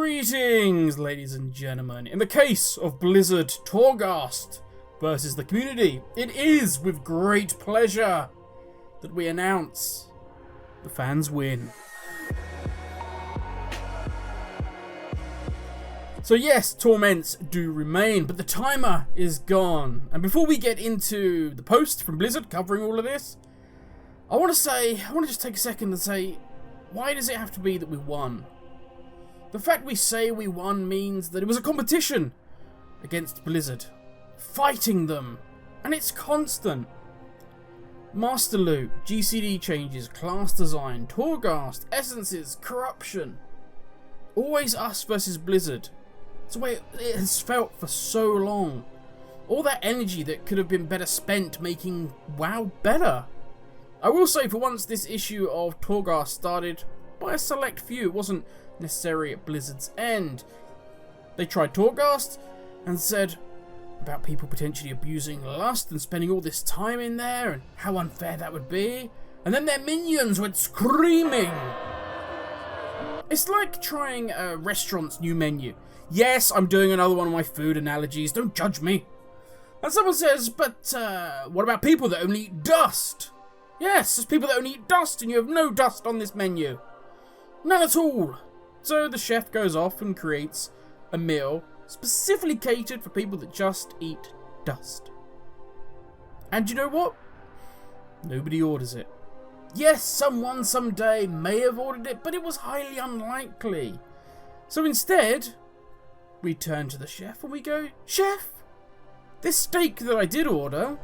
Greetings, ladies and gentlemen. In the case of Blizzard Torghast versus the community, it is with great pleasure that we announce the fans win. So yes, Torments do remain, but the timer is gone. And before we get into the post from Blizzard covering all of this, I want to just take a second and say, why does it have to be that we won? The fact we say we won means that it was a competition against Blizzard, fighting them, and it's constant. Master loot, GCD changes, class design, Torghast, essences, corruption. Always us versus Blizzard. It's the way it has felt for so long. All that energy that could have been better spent making WoW better. I will say for once this issue of Torghast started by a select few. It wasn't necessary at Blizzard's end. They tried Torghast and said about people potentially abusing lust and spending all this time in there and how unfair that would be. And then their minions went screaming. It's like trying a restaurant's new menu. Yes, I'm doing another one of my food analogies, don't judge me. And someone says, but what about people that only eat dust? Yes, there's people that only eat dust and you have no dust on this menu. None at all. So the chef goes off and creates a meal specifically catered for people that just eat dust. And you know what? Nobody orders it. Yes, someone someday may have ordered it, but it was highly unlikely. So instead, we turn to the chef and we go, Chef, this steak that I did order,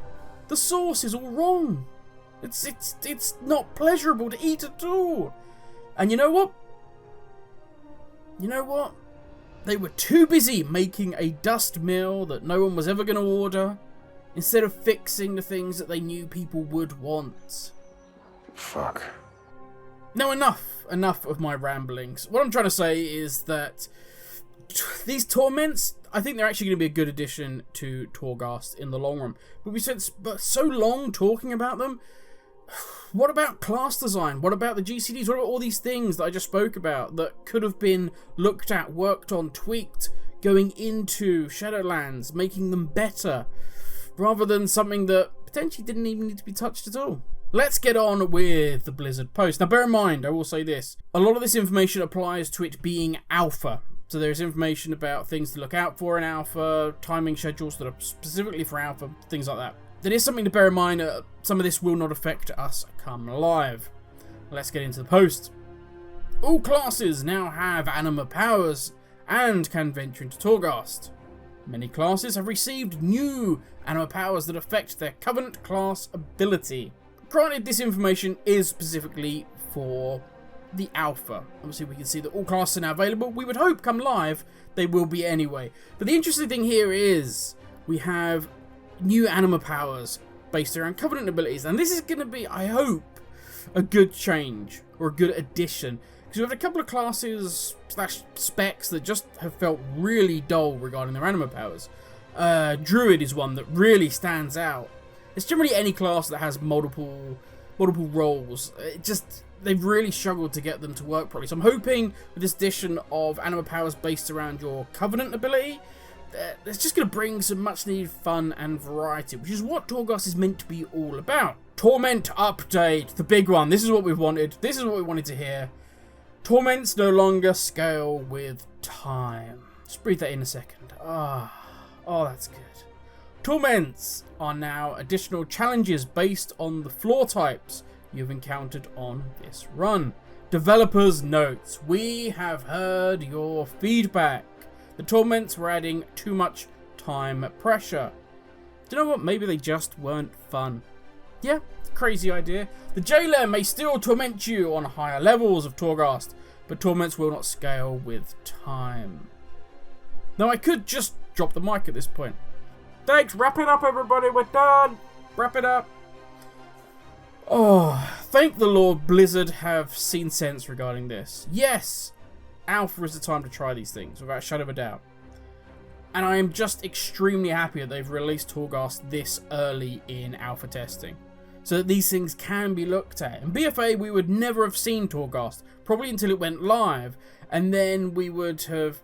the sauce is all wrong. It's not pleasurable to eat at all. And you know what? They were too busy making a dust meal that no one was ever going to order, instead of fixing the things that they knew people would want. Fuck. Now enough of my ramblings. What I'm trying to say is that these Torments, I think they're actually going to be a good addition to Torghast in the long run. But we spent so long talking about them. What about class design? What about the GCDs? What about all these things that I just spoke about that could have been looked at, worked on, tweaked, going into Shadowlands, making them better, rather than something that potentially didn't even need to be touched at all? Let's get on with the Blizzard post. Now bear in mind, I will say this, a lot of this information applies to it being alpha. So there's information about things to look out for in alpha, timing schedules that are specifically for alpha, things like that. There is something to bear in mind, some of this will not affect us come live. Let's get into the post. All classes now have anima powers and can venture into Torghast. Many classes have received new anima powers that affect their Covenant class ability. Granted, this information is specifically for the alpha. Obviously we can see that all classes are now available. We would hope come live they will be anyway. But the interesting thing here is we have new anima powers based around Covenant abilities, and this is going to be, I hope, a good change or a good addition, because we've had a couple of classes / specs that just have felt really dull regarding their anima powers. Druid is one that really stands out. It's generally any class that has multiple roles. They've really struggled to get them to work properly. So I'm hoping with this addition of anima powers based around your Covenant ability, it's just going to bring some much needed fun and variety, which is what Torghast is meant to be all about. Torment update, the big one. This is what we've wanted. This is what we wanted to hear. Torments no longer scale with time. Just breathe that in a second. Oh, that's good. Torments are now additional challenges based on the floor types you've encountered on this run. Developers notes, we have heard your feedback. The Torments were adding too much time pressure. Do you know what? Maybe they just weren't fun. Yeah, crazy idea. The Jailer may still torment you on higher levels of Torghast, but Torments will not scale with time. Now I could just drop the mic at this point. Thanks, wrap it up everybody, we're done. Wrap it up. Oh, thank the Lord Blizzard have seen sense regarding this. Yes, alpha is the time to try these things, without a shadow of a doubt. And I am just extremely happy that they've released Torghast this early in alpha testing. so that these things can be looked at. In BFA, we would never have seen Torghast, probably until it went live, and then we would have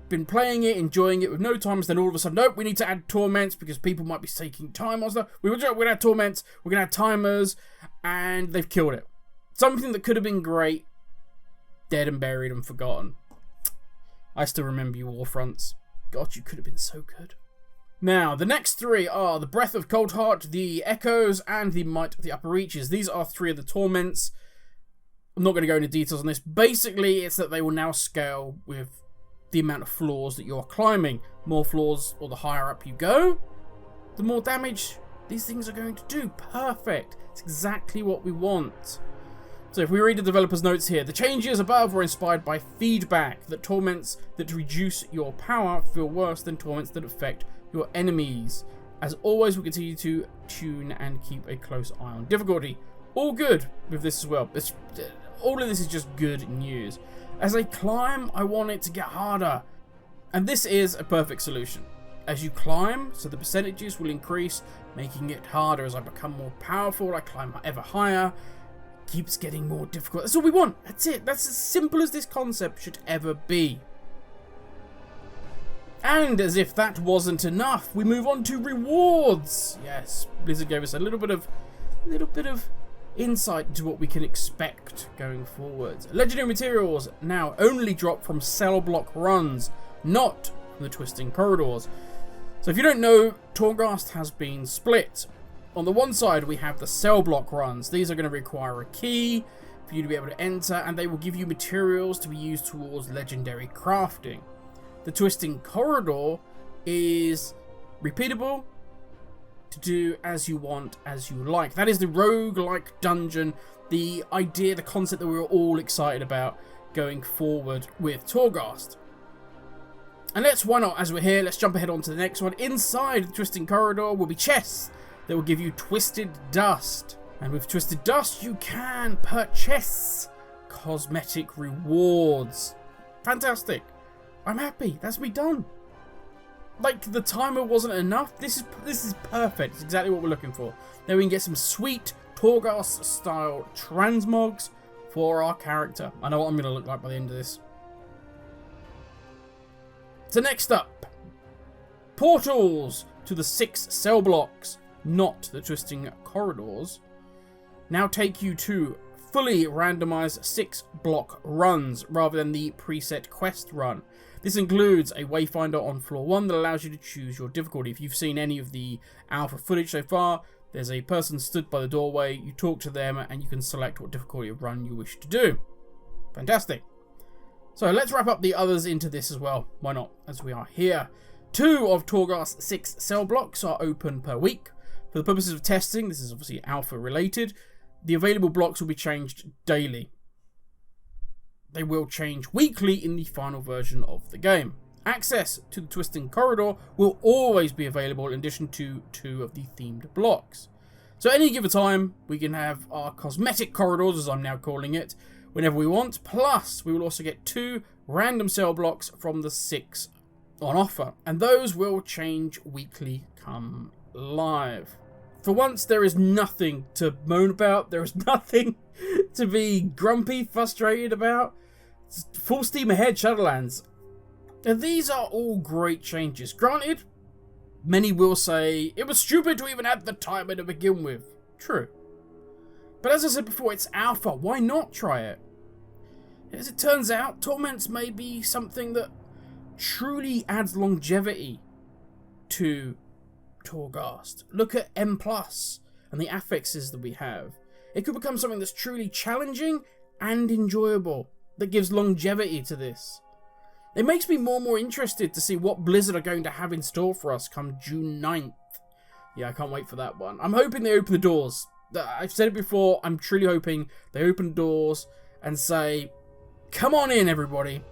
been playing it, enjoying it with no timers, then all of a sudden, nope, we need to add Torments because people might be taking time on stuff. We're going to add Torments, we're going to add timers, and they've killed it. Something that could have been great, dead and buried and forgotten. I still remember you, Warfronts. God, you could have been so good. Now, the next three are the Breath of Coldheart, the Echoes, and the Might of the Upper Reaches. These are three of the Torments. I'm not going to go into details on this. Basically, it's that they will now scale with the amount of floors that you're climbing. More floors, or the higher up you go, the more damage these things are going to do. Perfect. It's exactly what we want. So if we read the developer's notes here, the changes above were inspired by feedback that torments that reduce your power feel worse than torments that affect your enemies. As always, we'll continue to tune and keep a close eye on difficulty. All good with this as well. All of this is just good news. As I climb, I want it to get harder. And this is a perfect solution. As you climb, so the percentages will increase, making it harder. As I become more powerful, I climb ever higher. Keeps getting more difficult. That's all we want. That's it. That's as simple as this concept should ever be. And as if that wasn't enough, we move on to rewards. Yes, Blizzard gave us a little bit of insight into what we can expect going forward. Legendary materials now only drop from cell block runs, not from the twisting corridors. So if you don't know, Torghast has been split. On the one side, we have the cell block runs. These are going to require a key for you to be able to enter, and they will give you materials to be used towards legendary crafting. The twisting corridor is repeatable, to do as you want, as you like. That is the roguelike dungeon, the idea, the concept that we were all excited about going forward with Torghast. And why not, as we're here, let's jump ahead on to the next one. Inside the twisting corridor will be chests that will give you twisted dust. And with twisted dust, you can purchase cosmetic rewards. Fantastic. I'm happy. That's me done. Like, the timer wasn't enough. This is perfect. It's exactly what we're looking for. Then we can get some sweet Torghast style transmogs for our character. I know what I'm going to look like by the end of this. So next up, portals to the 6 cell blocks, not the twisting corridors, now take you to fully randomized 6 block runs rather than the preset quest run. This includes a wayfinder on floor 1 that allows you to choose your difficulty. If you've seen any of the alpha footage so far, there's a person stood by the doorway, you talk to them, and you can select what difficulty of run you wish to do. Fantastic. So let's wrap up the others into this as well. Why not, as we are here. 2 of Torghast's 6 cell blocks are open per week. For the purposes of testing, this is obviously alpha related, the available blocks will be changed daily. They will change weekly in the final version of the game. Access to the twisting corridor will always be available in addition to 2 of the themed blocks. So at any given time, we can have our cosmetic corridors, as I'm now calling it, whenever we want. Plus, we will also get 2 random cell blocks from the 6 on offer. And those will change weekly come live. For once, there is nothing to moan about. There is nothing to be grumpy, frustrated about. It's full steam ahead, Shadowlands. And these are all great changes. Granted, many will say, it was stupid to even add the timer to begin with. True. But as I said before, it's alpha. Why not try it? As it turns out, Torments may be something that truly adds longevity to Torghast. Look at M+, and the affixes that we have. It could become something that's truly challenging and enjoyable, that gives longevity to this. It makes me more and more interested to see what Blizzard are going to have in store for us come June 9th. Yeah, I can't wait for that one. I'm hoping they open the doors. I've said it before, I'm truly hoping they open doors and say, come on in, everybody.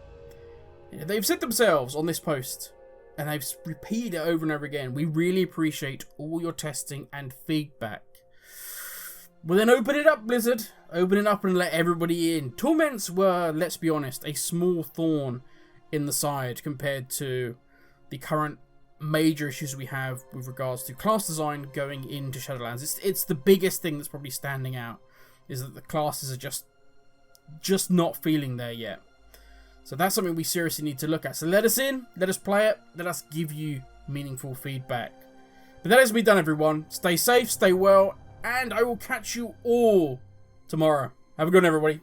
They've said themselves on this post, and they've repeated it over and over again, we really appreciate all your testing and feedback. Well then open it up, Blizzard. Open it up and let everybody in. Torments were, let's be honest, a small thorn in the side compared to the current major issues we have with regards to class design going into Shadowlands. It's the biggest thing that's probably standing out, is that the classes are just not feeling there yet. So that's something we seriously need to look at. So let us in, let us play it, let us give you meaningful feedback. But that has been done, everyone. Stay safe, stay well, and I will catch you all tomorrow. Have a good one, everybody.